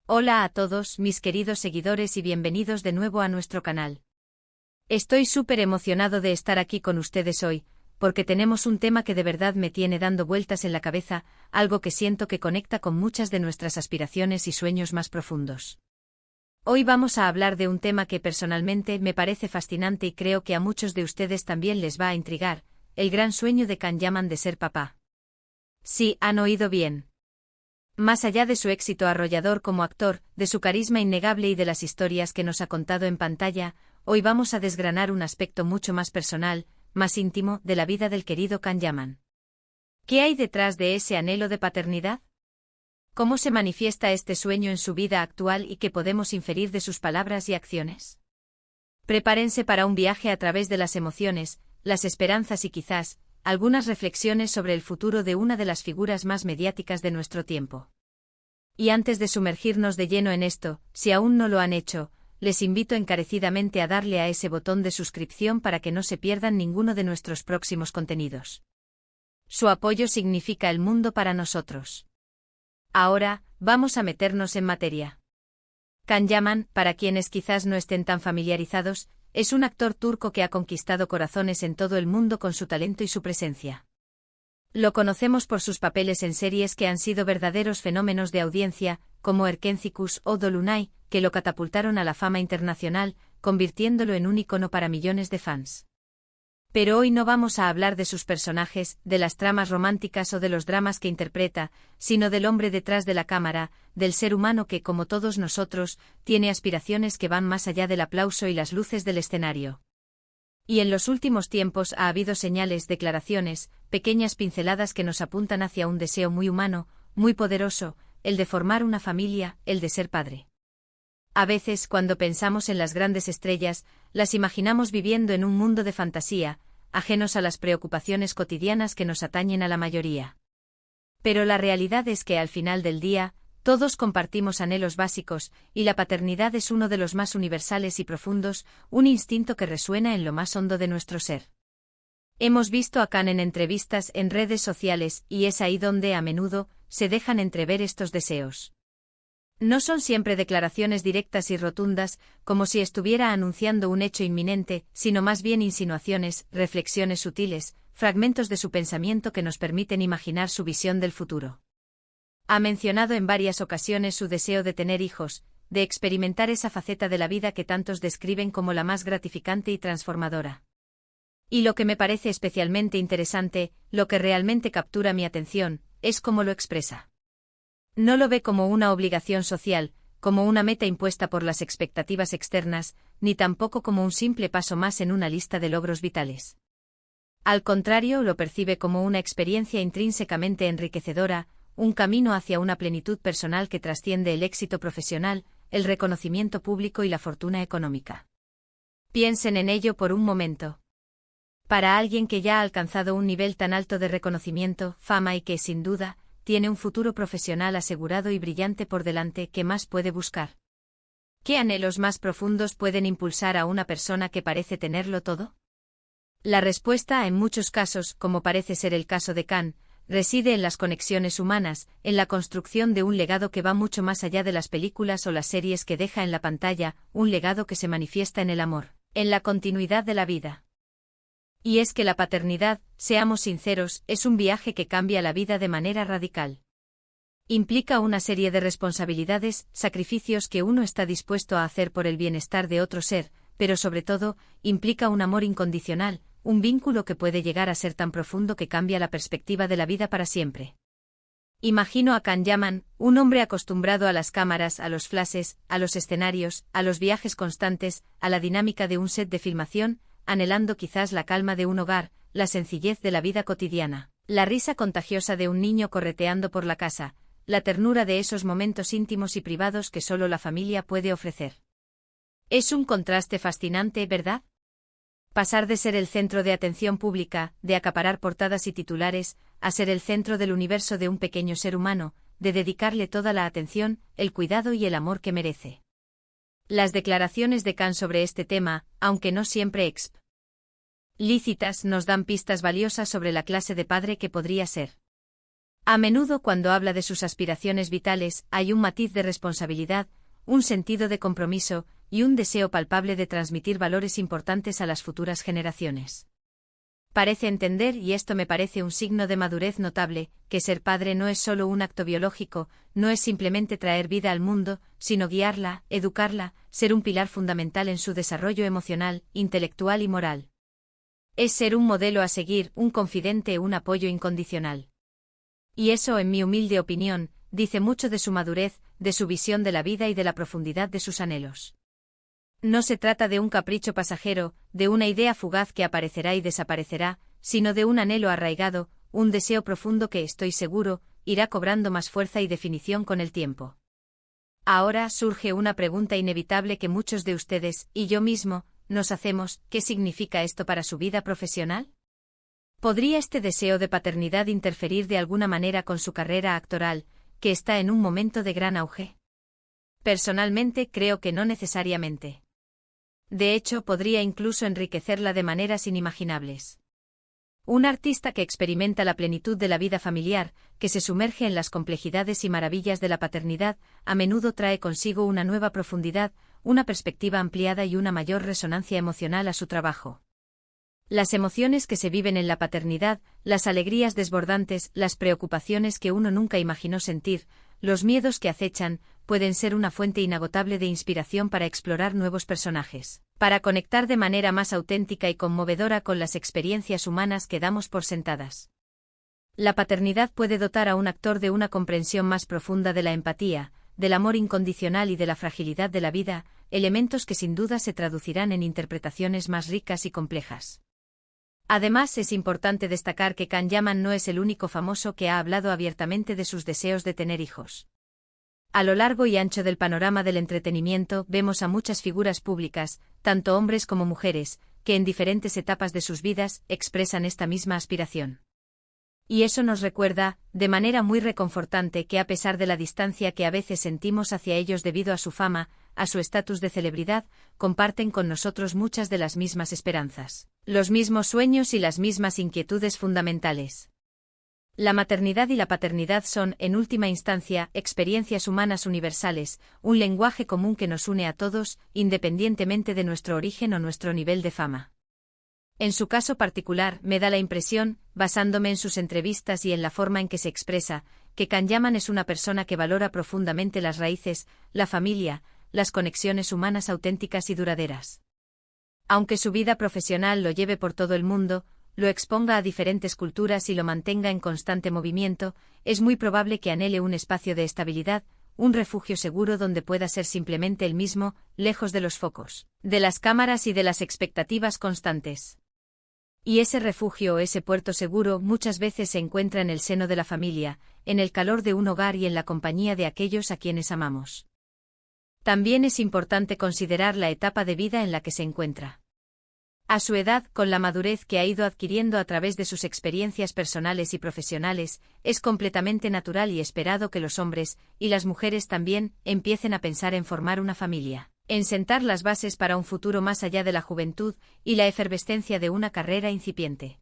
Hola a todos, mis queridos seguidores y bienvenidos de nuevo a nuestro canal. Estoy súper emocionado de estar aquí con ustedes hoy, porque tenemos un tema que de verdad me tiene dando vueltas en la cabeza, algo que siento que conecta con muchas de nuestras aspiraciones y sueños más profundos. Hoy vamos a hablar de un tema que personalmente me parece fascinante y creo que a muchos de ustedes también les va a intrigar, el gran sueño de Can Yaman de ser papá. Sí, han oído bien. Más allá de su éxito arrollador como actor, de su carisma innegable y de las historias que nos ha contado en pantalla, hoy vamos a desgranar un aspecto mucho más personal, más íntimo, de la vida del querido Can Yaman. ¿Qué hay detrás de ese anhelo de paternidad? ¿Cómo se manifiesta este sueño en su vida actual y qué podemos inferir de sus palabras y acciones? Prepárense para un viaje a través de las emociones, las esperanzas y quizás, algunas reflexiones sobre el futuro de una de las figuras más mediáticas de nuestro tiempo. Y antes de sumergirnos de lleno en esto, si aún no lo han hecho, les invito encarecidamente a darle a ese botón de suscripción para que no se pierdan ninguno de nuestros próximos contenidos. Su apoyo significa el mundo para nosotros. Ahora, vamos a meternos en materia. Can Yaman, para quienes quizás no estén tan familiarizados, es un actor turco que ha conquistado corazones en todo el mundo con su talento y su presencia. Lo conocemos por sus papeles en series que han sido verdaderos fenómenos de audiencia, como Erkencikus o Dolunay, que lo catapultaron a la fama internacional, convirtiéndolo en un icono para millones de fans. Pero hoy no vamos a hablar de sus personajes, de las tramas románticas o de los dramas que interpreta, sino del hombre detrás de la cámara, del ser humano que, como todos nosotros, tiene aspiraciones que van más allá del aplauso y las luces del escenario. Y en los últimos tiempos ha habido señales, declaraciones, pequeñas pinceladas que nos apuntan hacia un deseo muy humano, muy poderoso, el de formar una familia, el de ser padre. A veces, cuando pensamos en las grandes estrellas, las imaginamos viviendo en un mundo de fantasía, ajenos a las preocupaciones cotidianas que nos atañen a la mayoría. Pero la realidad es que al final del día, todos compartimos anhelos básicos, y la paternidad es uno de los más universales y profundos, un instinto que resuena en lo más hondo de nuestro ser. Hemos visto a Can en entrevistas en redes sociales, y es ahí donde, a menudo, se dejan entrever estos deseos. No son siempre declaraciones directas y rotundas, como si estuviera anunciando un hecho inminente, sino más bien insinuaciones, reflexiones sutiles, fragmentos de su pensamiento que nos permiten imaginar su visión del futuro. Ha mencionado en varias ocasiones su deseo de tener hijos, de experimentar esa faceta de la vida que tantos describen como la más gratificante y transformadora. Y lo que me parece especialmente interesante, lo que realmente captura mi atención, es cómo lo expresa. No lo ve como una obligación social, como una meta impuesta por las expectativas externas, ni tampoco como un simple paso más en una lista de logros vitales. Al contrario, lo percibe como una experiencia intrínsecamente enriquecedora, un camino hacia una plenitud personal que trasciende el éxito profesional, el reconocimiento público y la fortuna económica. Piensen en ello por un momento. Para alguien que ya ha alcanzado un nivel tan alto de reconocimiento, fama y que, sin duda, tiene un futuro profesional asegurado y brillante por delante, ¿qué más puede buscar? ¿Qué anhelos más profundos pueden impulsar a una persona que parece tenerlo todo? La respuesta, en muchos casos, como parece ser el caso de Can, reside en las conexiones humanas, en la construcción de un legado que va mucho más allá de las películas o las series que deja en la pantalla, un legado que se manifiesta en el amor, en la continuidad de la vida. Y es que la paternidad, seamos sinceros, es un viaje que cambia la vida de manera radical. Implica una serie de responsabilidades, sacrificios que uno está dispuesto a hacer por el bienestar de otro ser, pero sobre todo, implica un amor incondicional, un vínculo que puede llegar a ser tan profundo que cambia la perspectiva de la vida para siempre. Imagino a Can Yaman, un hombre acostumbrado a las cámaras, a los flashes, a los escenarios, a los viajes constantes, a la dinámica de un set de filmación, anhelando quizás la calma de un hogar, la sencillez de la vida cotidiana, la risa contagiosa de un niño correteando por la casa, la ternura de esos momentos íntimos y privados que solo la familia puede ofrecer. Es un contraste fascinante, ¿verdad? Pasar de ser el centro de atención pública, de acaparar portadas y titulares, a ser el centro del universo de un pequeño ser humano, de dedicarle toda la atención, el cuidado y el amor que merece. Las declaraciones de Can sobre este tema, aunque no siempre lícitas, nos dan pistas valiosas sobre la clase de padre que podría ser. A menudo cuando habla de sus aspiraciones vitales hay un matiz de responsabilidad, un sentido de compromiso y un deseo palpable de transmitir valores importantes a las futuras generaciones. Parece entender, y esto me parece un signo de madurez notable, que ser padre no es solo un acto biológico, no es simplemente traer vida al mundo, sino guiarla, educarla, ser un pilar fundamental en su desarrollo emocional, intelectual y moral. Es ser un modelo a seguir, un confidente, un apoyo incondicional. Y eso, en mi humilde opinión, dice mucho de su madurez, de su visión de la vida y de la profundidad de sus anhelos. No se trata de un capricho pasajero, de una idea fugaz que aparecerá y desaparecerá, sino de un anhelo arraigado, un deseo profundo que, estoy seguro, irá cobrando más fuerza y definición con el tiempo. Ahora surge una pregunta inevitable que muchos de ustedes, y yo mismo, nos hacemos: ¿qué significa esto para su vida profesional? ¿Podría este deseo de paternidad interferir de alguna manera con su carrera actoral, que está en un momento de gran auge? Personalmente creo que no necesariamente. De hecho, podría incluso enriquecerla de maneras inimaginables. Un artista que experimenta la plenitud de la vida familiar, que se sumerge en las complejidades y maravillas de la paternidad, a menudo trae consigo una nueva profundidad, una perspectiva ampliada y una mayor resonancia emocional a su trabajo. Las emociones que se viven en la paternidad, las alegrías desbordantes, las preocupaciones que uno nunca imaginó sentir, los miedos que acechan, pueden ser una fuente inagotable de inspiración para explorar nuevos personajes, para conectar de manera más auténtica y conmovedora con las experiencias humanas que damos por sentadas. La paternidad puede dotar a un actor de una comprensión más profunda de la empatía, del amor incondicional y de la fragilidad de la vida, elementos que sin duda se traducirán en interpretaciones más ricas y complejas. Además, es importante destacar que Can Yaman no es el único famoso que ha hablado abiertamente de sus deseos de tener hijos. A lo largo y ancho del panorama del entretenimiento vemos a muchas figuras públicas, tanto hombres como mujeres, que en diferentes etapas de sus vidas expresan esta misma aspiración. Y eso nos recuerda, de manera muy reconfortante, que a pesar de la distancia que a veces sentimos hacia ellos debido a su fama, a su estatus de celebridad, comparten con nosotros muchas de las mismas esperanzas, los mismos sueños y las mismas inquietudes fundamentales. La maternidad y la paternidad son, en última instancia, experiencias humanas universales, un lenguaje común que nos une a todos, independientemente de nuestro origen o nuestro nivel de fama. En su caso particular, me da la impresión, basándome en sus entrevistas y en la forma en que se expresa, que Can Yaman es una persona que valora profundamente las raíces, la familia, las conexiones humanas auténticas y duraderas. Aunque su vida profesional lo lleve por todo el mundo, lo exponga a diferentes culturas y lo mantenga en constante movimiento, es muy probable que anhele un espacio de estabilidad, un refugio seguro donde pueda ser simplemente él mismo, lejos de los focos, de las cámaras y de las expectativas constantes. Y ese refugio o ese puerto seguro muchas veces se encuentra en el seno de la familia, en el calor de un hogar y en la compañía de aquellos a quienes amamos. También es importante considerar la etapa de vida en la que se encuentra. A su edad, con la madurez que ha ido adquiriendo a través de sus experiencias personales y profesionales, es completamente natural y esperado que los hombres, y las mujeres también, empiecen a pensar en formar una familia, en sentar las bases para un futuro más allá de la juventud y la efervescencia de una carrera incipiente.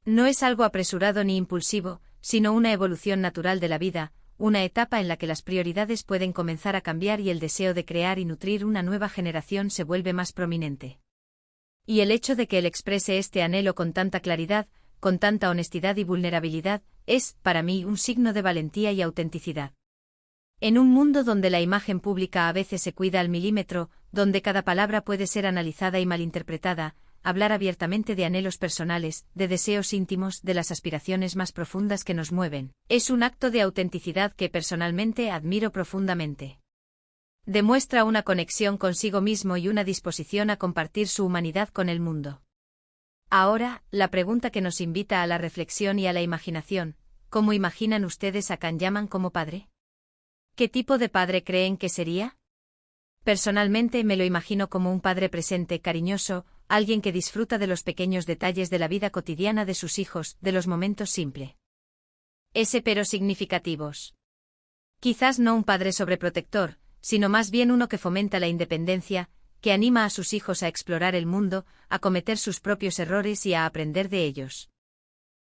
No es algo apresurado ni impulsivo, sino una evolución natural de la vida, una etapa en la que las prioridades pueden comenzar a cambiar y el deseo de crear y nutrir una nueva generación se vuelve más prominente. Y el hecho de que él exprese este anhelo con tanta claridad, con tanta honestidad y vulnerabilidad, es, para mí, un signo de valentía y autenticidad. En un mundo donde la imagen pública a veces se cuida al milímetro, donde cada palabra puede ser analizada y malinterpretada, hablar abiertamente de anhelos personales, de deseos íntimos, de las aspiraciones más profundas que nos mueven, es un acto de autenticidad que personalmente admiro profundamente. Demuestra una conexión consigo mismo y una disposición a compartir su humanidad con el mundo. Ahora, la pregunta que nos invita a la reflexión y a la imaginación: ¿cómo imaginan ustedes a Can Yaman como padre? ¿Qué tipo de padre creen que sería? Personalmente me lo imagino como un padre presente, cariñoso, alguien que disfruta de los pequeños detalles de la vida cotidiana de sus hijos, de los momentos simples, pero significativos. Quizás no un padre sobreprotector, sino más bien uno que fomenta la independencia, que anima a sus hijos a explorar el mundo, a cometer sus propios errores y a aprender de ellos.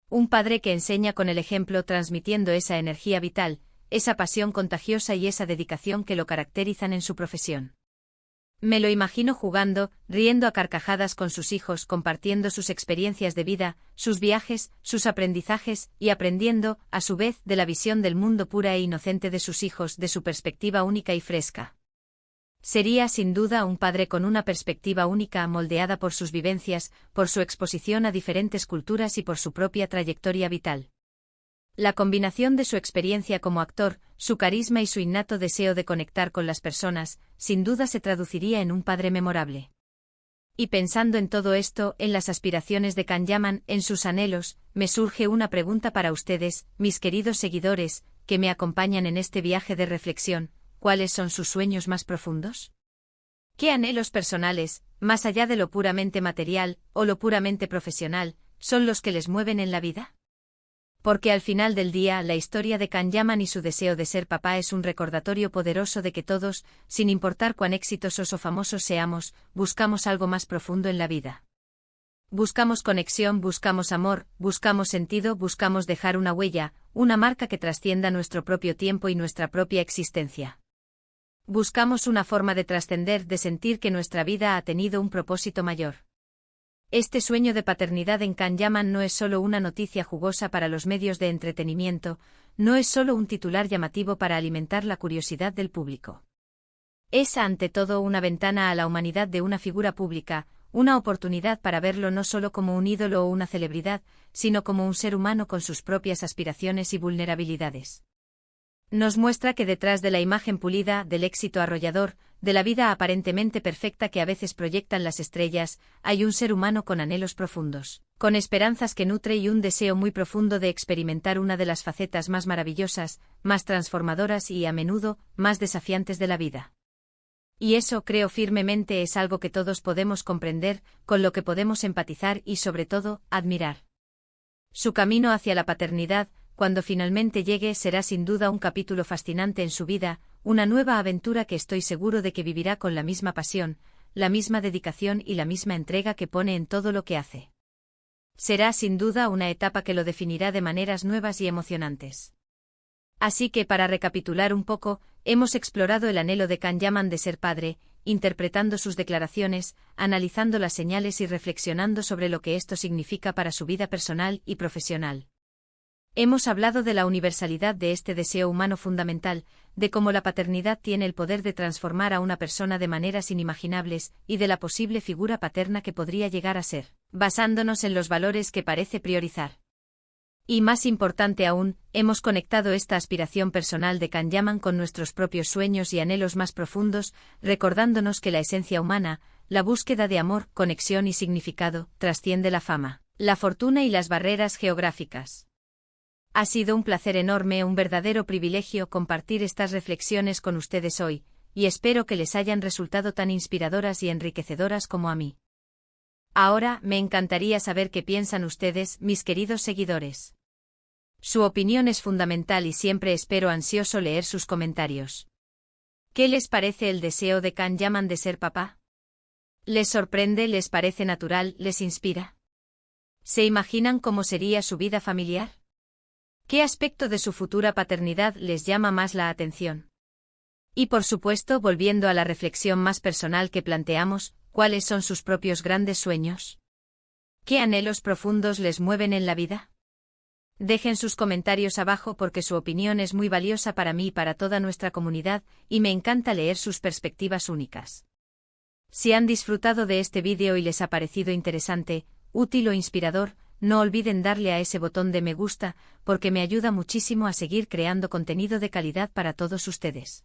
Un padre que enseña con el ejemplo, transmitiendo esa energía vital, esa pasión contagiosa y esa dedicación que lo caracterizan en su profesión. Me lo imagino jugando, riendo a carcajadas con sus hijos, compartiendo sus experiencias de vida, sus viajes, sus aprendizajes, y aprendiendo, a su vez, de la visión del mundo pura e inocente de sus hijos, de su perspectiva única y fresca. Sería, sin duda, un padre con una perspectiva única, moldeada por sus vivencias, por su exposición a diferentes culturas y por su propia trayectoria vital. La combinación de su experiencia como actor, su carisma y su innato deseo de conectar con las personas, sin duda se traduciría en un padre memorable. Y pensando en todo esto, en las aspiraciones de Can Yaman, en sus anhelos, me surge una pregunta para ustedes, mis queridos seguidores, que me acompañan en este viaje de reflexión: ¿cuáles son sus sueños más profundos? ¿Qué anhelos personales, más allá de lo puramente material, o lo puramente profesional, son los que les mueven en la vida? Porque al final del día, la historia de Can Yaman y su deseo de ser papá es un recordatorio poderoso de que todos, sin importar cuán exitosos o famosos seamos, buscamos algo más profundo en la vida. Buscamos conexión, buscamos amor, buscamos sentido, buscamos dejar una huella, una marca que trascienda nuestro propio tiempo y nuestra propia existencia. Buscamos una forma de trascender, de sentir que nuestra vida ha tenido un propósito mayor. Este sueño de paternidad en Can Yaman no es solo una noticia jugosa para los medios de entretenimiento, no es solo un titular llamativo para alimentar la curiosidad del público. Es ante todo una ventana a la humanidad de una figura pública, una oportunidad para verlo no solo como un ídolo o una celebridad, sino como un ser humano con sus propias aspiraciones y vulnerabilidades. Nos muestra que detrás de la imagen pulida, del éxito arrollador, de la vida aparentemente perfecta que a veces proyectan las estrellas, hay un ser humano con anhelos profundos, con esperanzas que nutre y un deseo muy profundo de experimentar una de las facetas más maravillosas, más transformadoras y, a menudo, más desafiantes de la vida. Y eso, creo firmemente, es algo que todos podemos comprender, con lo que podemos empatizar y, sobre todo, admirar. Su camino hacia la paternidad, cuando finalmente llegue, será sin duda un capítulo fascinante en su vida, una nueva aventura que estoy seguro de que vivirá con la misma pasión, la misma dedicación y la misma entrega que pone en todo lo que hace. Será sin duda una etapa que lo definirá de maneras nuevas y emocionantes. Así que, para recapitular un poco, hemos explorado el anhelo de Can Yaman de ser padre, interpretando sus declaraciones, analizando las señales y reflexionando sobre lo que esto significa para su vida personal y profesional. Hemos hablado de la universalidad de este deseo humano fundamental, de cómo la paternidad tiene el poder de transformar a una persona de maneras inimaginables, y de la posible figura paterna que podría llegar a ser, basándonos en los valores que parece priorizar. Y más importante aún, hemos conectado esta aspiración personal de Can Yaman con nuestros propios sueños y anhelos más profundos, recordándonos que la esencia humana, la búsqueda de amor, conexión y significado, trasciende la fama, la fortuna y las barreras geográficas. Ha sido un placer enorme, un verdadero privilegio compartir estas reflexiones con ustedes hoy, y espero que les hayan resultado tan inspiradoras y enriquecedoras como a mí. Ahora, me encantaría saber qué piensan ustedes, mis queridos seguidores. Su opinión es fundamental y siempre espero ansioso leer sus comentarios. ¿Qué les parece el deseo de Can Yaman de ser papá? ¿Les sorprende, les parece natural, les inspira? ¿Se imaginan cómo sería su vida familiar? ¿Qué aspecto de su futura paternidad les llama más la atención? Y por supuesto, volviendo a la reflexión más personal que planteamos, ¿cuáles son sus propios grandes sueños? ¿Qué anhelos profundos les mueven en la vida? Dejen sus comentarios abajo porque su opinión es muy valiosa para mí y para toda nuestra comunidad, y me encanta leer sus perspectivas únicas. Si han disfrutado de este vídeo y les ha parecido interesante, útil o inspirador, no olviden darle a ese botón de me gusta, porque me ayuda muchísimo a seguir creando contenido de calidad para todos ustedes.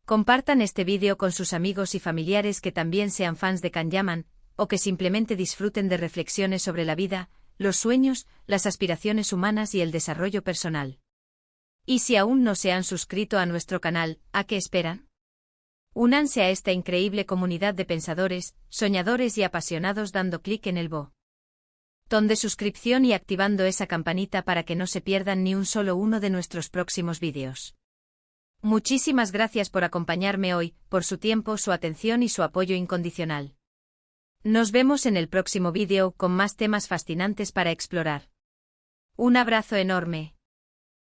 Compartan este vídeo con sus amigos y familiares que también sean fans de Can Yaman, o que simplemente disfruten de reflexiones sobre la vida, los sueños, las aspiraciones humanas y el desarrollo personal. Y si aún no se han suscrito a nuestro canal, ¿a qué esperan? Únanse a esta increíble comunidad de pensadores, soñadores y apasionados dando clic en el botón de suscripción y activando esa campanita para que no se pierdan ni un solo uno de nuestros próximos vídeos. Muchísimas gracias por acompañarme hoy, por su tiempo, su atención y su apoyo incondicional. Nos vemos en el próximo vídeo con más temas fascinantes para explorar. Un abrazo enorme.